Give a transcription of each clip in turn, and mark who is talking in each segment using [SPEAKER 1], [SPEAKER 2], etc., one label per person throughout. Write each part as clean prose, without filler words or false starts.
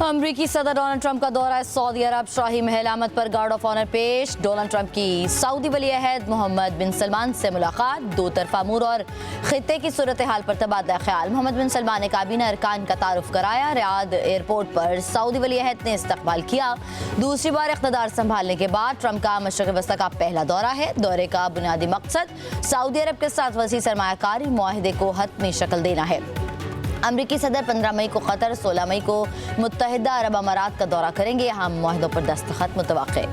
[SPEAKER 1] अमरीकी सदर Donald Trump का दौरा सऊदी अरब, शाही महल आमद पर गार्ड ऑफ ऑनर पेश। डोनाल्ड ट्रंप की सऊदी वली अहद मोहम्मद बिन सलमान से मुलाकात, दो तरफा अमूर और खित्ते की सूरत हाल पर तबादला ख्याल। मोहम्मद बिन सलमान ने काबीना अरकान का तारुफ कराया। रियाद एयरपोर्ट पर सऊदी वली अहद ने इस्तकबाल किया। दूसरी बार इख्तिदार संभालने के बाद ट्रंप का मशरक़ वस्ता का पहला दौरा है। दौरे का बुनियादी मकसद सऊदी अरब के साथ वसी सरमायाकारी मुआहिदे को हतमी शक्ल देना है। अमरीकी सदर 15 मई को कतर, 16 मई को मुत्तहिदा अरब अमारात का दौरा करेंगे। यहाँ मुआहिदों पर दस्तखत मुतवक्के।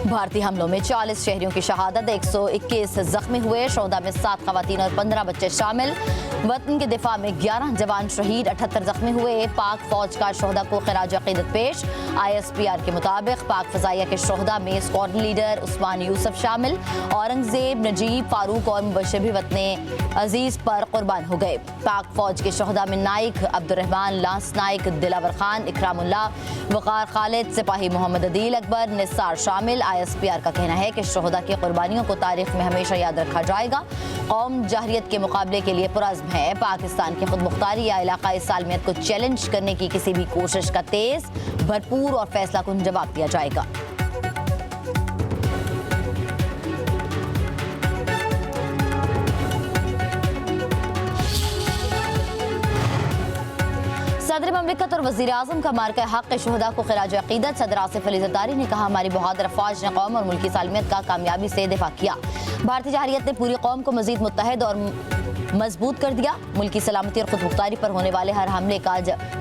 [SPEAKER 1] भारतीय हमलों में 40 शहरियों की शहादत, 121 जख्मी हुए। शोहदा में 7 खवातीन और 15 बच्चे शामिल। वतन के दिफा में 11 जवान शहीद, 78 जख्मी हुए। पाक फौज का शोहदा को खिराज अकीदत पेश। ISPR के मुताबिक पाक फजाइया के शोहदा में स्क्वाड्रन लीडर उस्मान यूसुफ शामिल। औरंगजेब, नजीब, फारूक और मुबशर भी वतने अजीज पर कुर्बान हो गए। पाक फौज के शोहदा में नाइक अब्दुर्रहमान, लांस नाइक, दिलावर खान, इकरामुल्लाह, वकार खालिद, सिपाही मोहम्मद अदील अकबर, निसार शामिल। ISPR का कहना है कि शोहदा की कुर्बानियों को तारीख में हमेशा याद रखा जाएगा। कौम जहरियत के मुकाबले के लिए पुरज़्म है। पाकिस्तान की खुद मुख्तारी या इलाकाई सालमियत को चैलेंज करने की किसी भी कोशिश का तेज, भरपूर और फैसला कुन जवाब दिया जाएगा। सदर ममलिकत और वज़ीर आज़म का मार्का हक़ शुहदा को खिराज अक़ीदत। सदर आसिफ अली ज़रदारी ने कहा, हमारी बहादुर अफ़वाज ने कौम और मुल्की सालमियत का कामयाबी से दिफा किया। भारतीय जहरियत ने पूरी कौम को मज़ीद मुत्तहद और मजबूत कर दिया। मुल्की सलामती और खुद मुख्तारी पर होने वाले हर हमले का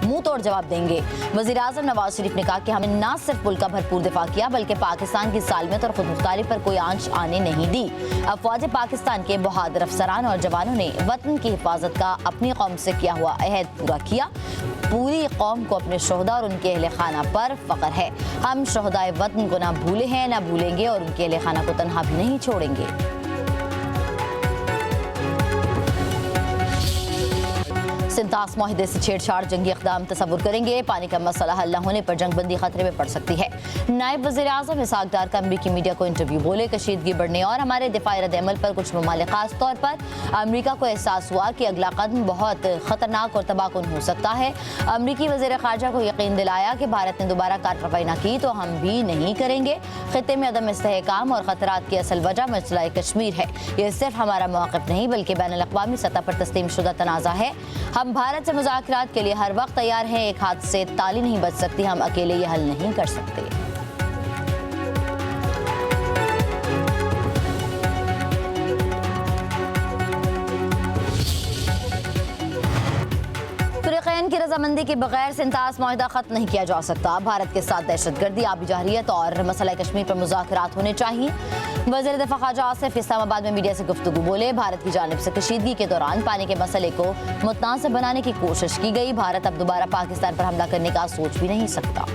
[SPEAKER 1] मुंह तोड़ जवाब देंगे। वज़ीर आज़म नवाज शरीफ ने कहा कि हमने न सिर्फ मुल्क का भरपूर दिफा किया बल्कि पाकिस्तान की सालमियत और खुद मुख्तारी पर कोई आंच आने नहीं दी। अफवाज पाकिस्तान के बहादुर अफसरान और जवानों ने वतन की हिफाजत का अपनी कौम से किया हुआ अहद पूरा किया। पूरी कौम को अपने शोहदा और उनके अहले खाना पर फ़ख्र है। हम शोहदाए वतन को ना भूले हैं ना भूलेंगे और उनके अहले खाना को तन्हा भी नहीं छोड़ेंगे। सिंतास मुआहिदे से छेड़छाड़ जंगी इक़दाम तसव्वुर करेंगे। पानी का मसला हल न होने पर जंगबंदी खतरे में पड़ सकती है। नायब वज़ीर आज़म इसहाक़ डार का अमरीकी मीडिया को इंटरव्यू, बोले कशीदगी बढ़ने और हमारे दिफ़ाई रद्द-ए-अमल पर कुछ ममालिक खास तौर पर अमरीका को एहसास हुआ कि अगला कदम बहुत ख़तरनाक और तबाहकुन हो सकता है। अमरीकी वज़ीर ख़ारजा को यकीन दिलाया कि भारत ने दोबारा कार्रवाई न की तो हम भी नहीं करेंगे। खित्ते में अदम इस्तेहकाम और ख़तरात की असल वजह मसला कश्मीर है। यह सिर्फ हमारा मौक़िफ़ नहीं बल्कि बैनुल-अक़वामी सतह पर तस्लीम शुदा तनाज़ा है। हम भारत से मुज़ाकरात के लिए हर वक्त तैयार हैं। एक हाथ से ताली नहीं बच सकती, हम अकेले ये हल नहीं कर सकते। फ़रीक़ैन की रजामंदी के बगैर सिंतास मुआहिदा ख़त्म नहीं किया जा सकता। भारत के साथ दहशतगर्दी, आबी जहरियत और मसला कश्मीर पर मुज़ाकरात होने चाहिए। वज़ीर दिफ़ा ख़ारजा आसिफ इस्लामाबाद में मीडिया से गुफ्तगू, बोले भारत की जानिब से कशीदगी के दौरान पानी के मसले को मुतनाज़िब बनाने की कोशिश की गई। भारत अब दोबारा पाकिस्तान पर हमला करने का सोच भी नहीं सकता।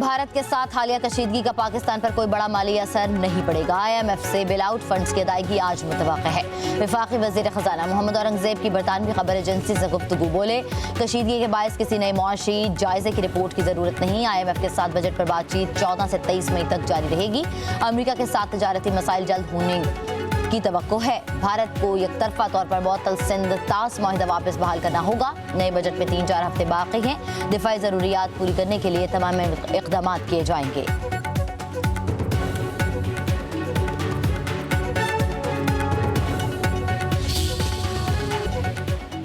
[SPEAKER 1] भारत के साथ हालिया कशीदगी का पाकिस्तान पर कोई बड़ा माली असर नहीं पड़ेगा। IMF से बेल आउट फंड्स की अदायगी आज मुतवक्किल है। वफाकी वज़ीर ख़जाना मोहम्मद औरंगजेब की बरतानवी खबर एजेंसी से गुफ्तगू, बोले कशीदगी के बायस किसी नए मुआशी जायजे की रिपोर्ट की ज़रूरत नहीं। IMF के साथ बजट पर बातचीत 14 से 23 मई तक जारी रहेगी। अमरीका के साथ तजारती मसाइल जल्द होने की तवक्को है। भारत को एकतरफा तौर पर मुअत्तल सिंध तास मुआहिदा वापस बहाल करना होगा। नए बजट में 3-4 हफ्ते बाकी हैं। दिफाई ज़रूरियात पूरी करने के लिए तमाम इक़दाम किए जाएंगे।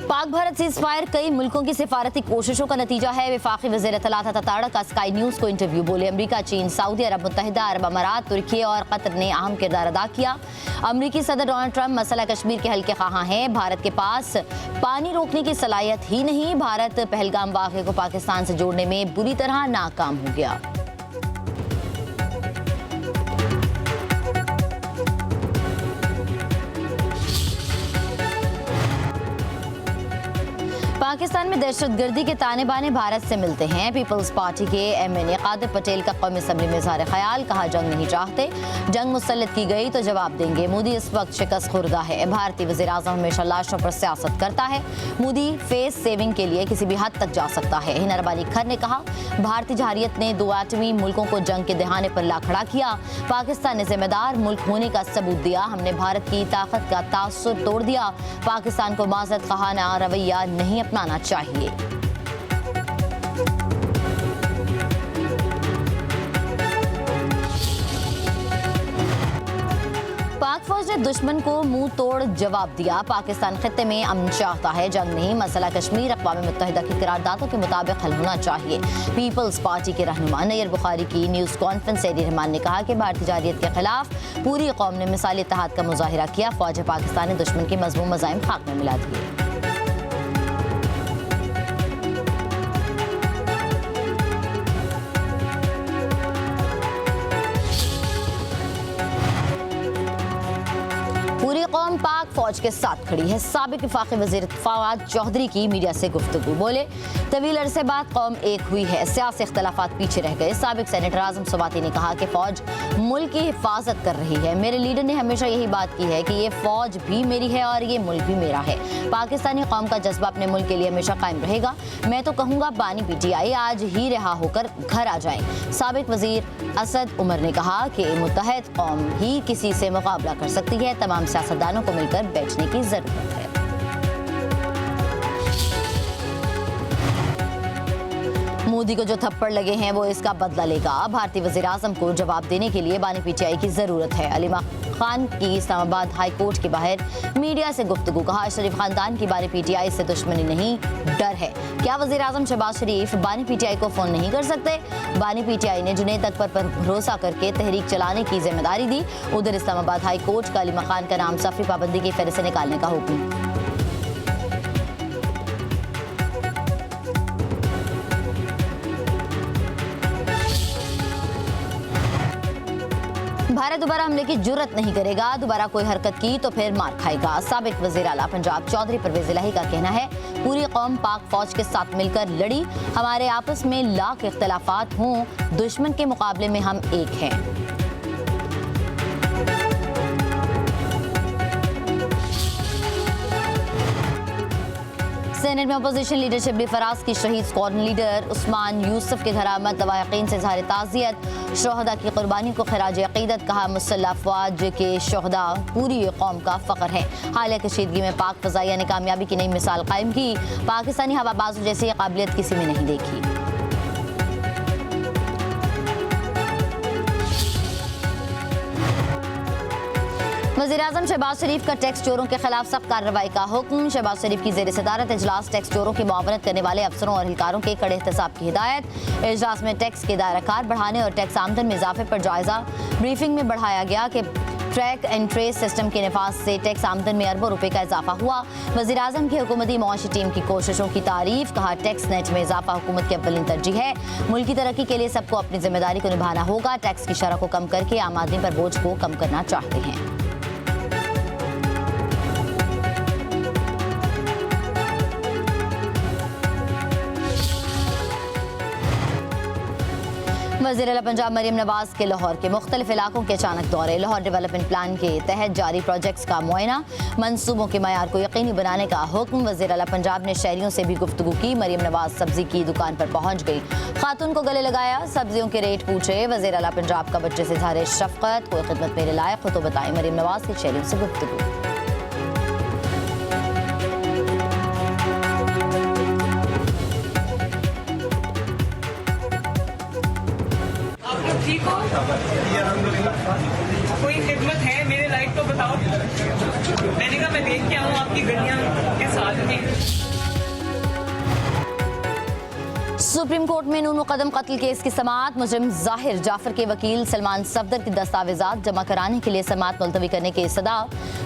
[SPEAKER 1] पाक भारत सीज़फायर कई मुल्कों की सिफारती कोशिशों का नतीजा है। वफाकी वज़ीर इत्तलात तताड़ा का स्काई न्यूज़ को इंटरव्यू, बोले अमरीका, चीन, सऊदी अरब, मुत्तहिदा अरब अमारात, तुर्की और कतर ने अहम किरदार अदा किया। अमरीकी सदर डोनाल्ड ट्रंप मसला कश्मीर के हल के ख़्वाह हैं। भारत के पास पानी रोकने की सलाहियत ही नहीं। भारत पहलगाम वाक़े को पाकिस्तान से जोड़ने में बुरी तरह नाकाम हो गया। पाकिस्तान पाकिस्तान में दहशतगर्दी के ताने बाने भारत से मिलते हैं। पीपल्स पार्टी के MNA कादिर पटेल का कौमी असम्बली में इज़हार ख्याल, कहा जंग नहीं चाहते, जंग मुसल्लत की गई तो जवाब देंगे। मोदी इस वक्त शिकस्त खुर्दा है। भारतीय वज़ीर आज़म हमेशा लाशों पर सियासत करता है। मोदी फेस सेविंग के लिए किसी भी हद तक जा सकता है। हिना रबानी खर ने कहा भारतीय जहारियत ने 2 एटमी मुल्कों को जंग के दहाने पर ला खड़ा किया। पाकिस्तान ने जिम्मेदार मुल्क होने का सबूत दिया। हमने भारत की ताकत का तासुर तोड़ दिया। पाकिस्तान को माज़रत ख़ाना रवैया नहीं अपनाना चाहिए। पाक फौज ने दुश्मन को मुंह तोड़ जवाब दिया। पाकिस्तान खित्ते में अमन चाहता है, जंग नहीं। मसला कश्मीर अक़वाम मुत्तहिदा की करारदादों के मुताबिक हल होना चाहिए। पीपल्स पार्टी के रहनुमा नैयर बुखारी की न्यूज़ कॉन्फ्रेंस एडी रहमान ने कहा कि भारतीय जारियत के खिलाफ पूरी कौम ने मिसाली इत्तेहाद का मुजाहिरा किया। फौज पाकिस्तान ने दुश्मन के मज़मूम मज़ाइम खाक में मिला दिए। पूरी कौम पाक फौज के साथ खड़ी है। साबिक वफाकी वज़ीर फवाद चौधरी की मीडिया से गुफ्तगू, बोले तवील अरसे बाद कौम एक हुई है, सियासी इख्तलाफात पीछे रह गए। साबिक सेनेटर आज़म सवाती ने कहा कि फौज मुल्क की हिफाजत कर रही है। मेरे लीडर ने हमेशा यही बात की है कि ये फौज भी मेरी है और ये मुल्क भी मेरा है। पाकिस्तानी कौम का जज्बा अपने मुल्क के लिए हमेशा कायम रहेगा। मैं तो कहूँगा बानी PTI आज ही रिहा होकर घर आ जाए। साबिक वज़ीर असद उमर ने कहा कि मुत्तहद कौम ही किसी से मुकाबला कर सकती है। तमाम सियासतदानों को मिलकर बैठने की जरूरत है। मोदी को जो थप्पड़ लगे हैं वो इसका बदला लेगा। भारतीय वज़ीर आज़म को जवाब देने के लिए बानी PTI की जरूरत है। अलीमा खान की इस्लामाबाद हाई कोर्ट के बाहर मीडिया से गुफ्तगू, कहा शरीफ खानदान की बानी PTI से दुश्मनी नहीं, डर है। क्या वज़ीर आज़म शहबाज शरीफ बानी PTI को फोन नहीं कर सकते? बानी PTI ने जुनैद अकबर पर भरोसा करके तहरीक चलाने की जिम्मेदारी दी। उधर इस्लामाबाद हाई कोर्ट का अलीमा खान का नाम सफरी पाबंदी की फेहरिस्त से निकालने का हुक्म। भारत दोबारा हमले की जुर्रत नहीं करेगा। दोबारा कोई हरकत की तो फिर मार खाएगा। साबिक वज़ीर आला पंजाब चौधरी परवेज़ इलाही का कहना है पूरी कौम पाक फौज के साथ मिलकर लड़ी। हमारे आपस में लाख इख्तलाफात हों, दुश्मन के मुकाबले में हम एक हैं। सेनेट में अपोजिशन लीडर शिबली फराज की शहीद स्क्वाड लीडर उस्मान यूसुफ के घर आमद, दवा यकीन से इज़हार ताज़ियत। शोहदा की कुर्बानी को खिराज अक़ीदत, कहा मुसल्लह अफ़वाज के शोहदा पूरी कौम का फ़ख्र है। हालिया कशीदगी में पाक फ़ज़ाइया ने कामयाबी की नई मिसाल कायम की। पाकिस्तानी हवाबाजों जैसी काबिलियत किसी में नहीं देखी। वज़ीर-ए-आज़म शहबाज शरीफ का टैक्स चोरों के खिलाफ सख्त कार्रवाई का हुक्म। शहबाज शरीफ की ज़ेर सदारत इजलास टैक्स चोरों की मुआवनत करने वाले अफसरों और एहलकारों के कड़े एहतसाब की हिदायत। इजलास में टैक्स के दायराकार बढ़ाने और टैक्स आमदन में इजाफे पर जायजा। ब्रीफिंग में बढ़ाया गया कि ट्रैक एंड ट्रेस सिस्टम के नफाज से टैक्स आमदन में अरबों रुपए का इजाफा हुआ। वज़ीर-ए-आज़म की हुकूमती मुआशी टीम की कोशिशों की तारीफ, कहा टैक्स नेट में इजाफा हुकूमत की अव्वलीन तरजीह है। मुल्क की तरक्की के लिए सबको अपनी जिम्मेदारी को निभाना होगा। टैक्स की शरह को कम करके आम आदमी पर बोझ को कम करना चाहते हैं। वज़ीर आला पंजाब मरियम नवाज के लाहौर के मुख्तलिफ इलाकों के अचानक दौरे। लाहौर डेवलपमेंट प्लान के तहत जारी प्रोजेक्ट्स का मुआयना, मंसूबों के मयार को यकीनी बनाने का हुक्म। वज़ीर आला पंजाब ने शहरियों से भी गुफ्तगू की। मरियम नवाज सब्जी की दुकान पर पहुंच गई, खातून को गले लगाया, सब्जियों के रेट पूछे। वज़ीर आला पंजाब का बच्चे से इज़हार शफ़क़त, कोई खिदमत मेरे लायक हो तो बताएं। मरियम नवाज की शहरियों से गुफ्तगू।
[SPEAKER 2] ठीक हो? कोई खिदमत है मेरे लायक तो बताओ। मैंने कहा मैं देख के आऊँ आपकी गलियां के साथ में।
[SPEAKER 1] सुप्रीम कोर्ट में नून मुकदम कत्ल केस की समाअत। मुजरिम जाहिर जाफर के वकील सलमान सफदर की दस्तावेजात जमा कराने के लिए समाअत मुलतवी करने की सदा।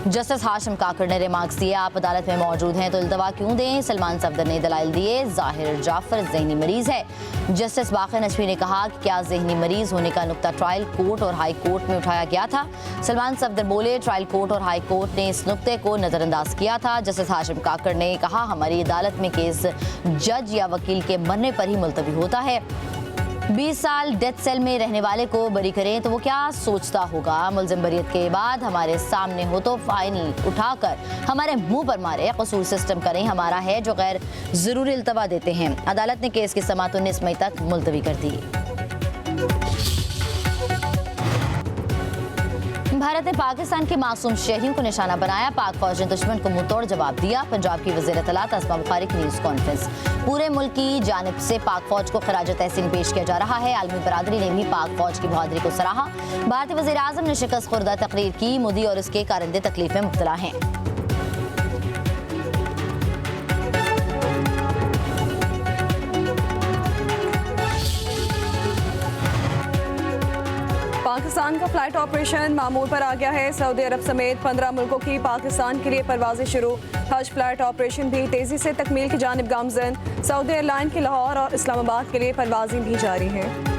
[SPEAKER 1] जस्टिस हाशिम काकड़ ने रिमार्क्स दिए, आप अदालत में मौजूद हैं तो इल्तवा क्यों दें। सलमान सफदर ने दलाइल दिए, जाहिर जाफर जहनी मरीज है। जस्टिस बाक़िर नजमी ने कहा कि क्या जहनी मरीज होने का नुक्ता ट्रायल कोर्ट और हाई कोर्ट में उठाया गया था। सलमान सफदर बोले, ट्रायल कोर्ट और हाई कोर्ट ने इस नुक्ते को नजरअंदाज किया था। जस्टिस हाशिम काकड़ ने कहा, हमारी अदालत में केस जज या वकील के मरने पर ही मुलतवी होता है। 20 साल डेथ सेल में रहने वाले को बरी करें तो वो क्या सोचता होगा। मुलजिम बरीयत के बाद हमारे सामने हो तो फाइन उठाकर हमारे मुंह पर मारे। कसूर सिस्टम करें हमारा है जो गैर जरूरी इल्तवा देते हैं। अदालत ने केस की समाअत 19 मई तक मुलतवी कर दी। भारत ने पाकिस्तान के मासूम शहरियों को निशाना बनाया। पाक फौज ने दुश्मन को मुंहतोड़ जवाब दिया। पंजाब की वज़ीर इत्तलात अस्मा बुखारी की न्यूज़ कॉन्फ्रेंस। पूरे मुल्क की जानिब से पाक फौज को खराज तहसीन पेश किया जा रहा है। आलमी बरादरी ने भी पाक फौज की बहादुरी को सराहा। भारतीय वज़ीर आज़म ने शिकस्त खुर्दा तकरीर की। मोदी और उसके कारिंदे तकलीफ में मुब्तला हैं।
[SPEAKER 3] पाकिस्तान का फ्लाइट ऑपरेशन मामूल पर आ गया है। सऊदी अरब समेत 15 मुल्कों की पाकिस्तान के लिए परवाजें शुरू। हज फ्लाइट ऑपरेशन भी तेजी से तकमील की जानिब गामजन। सऊदी एयरलाइन की लाहौर और इस्लामाबाद के लिए परवाजें भी जारी हैं।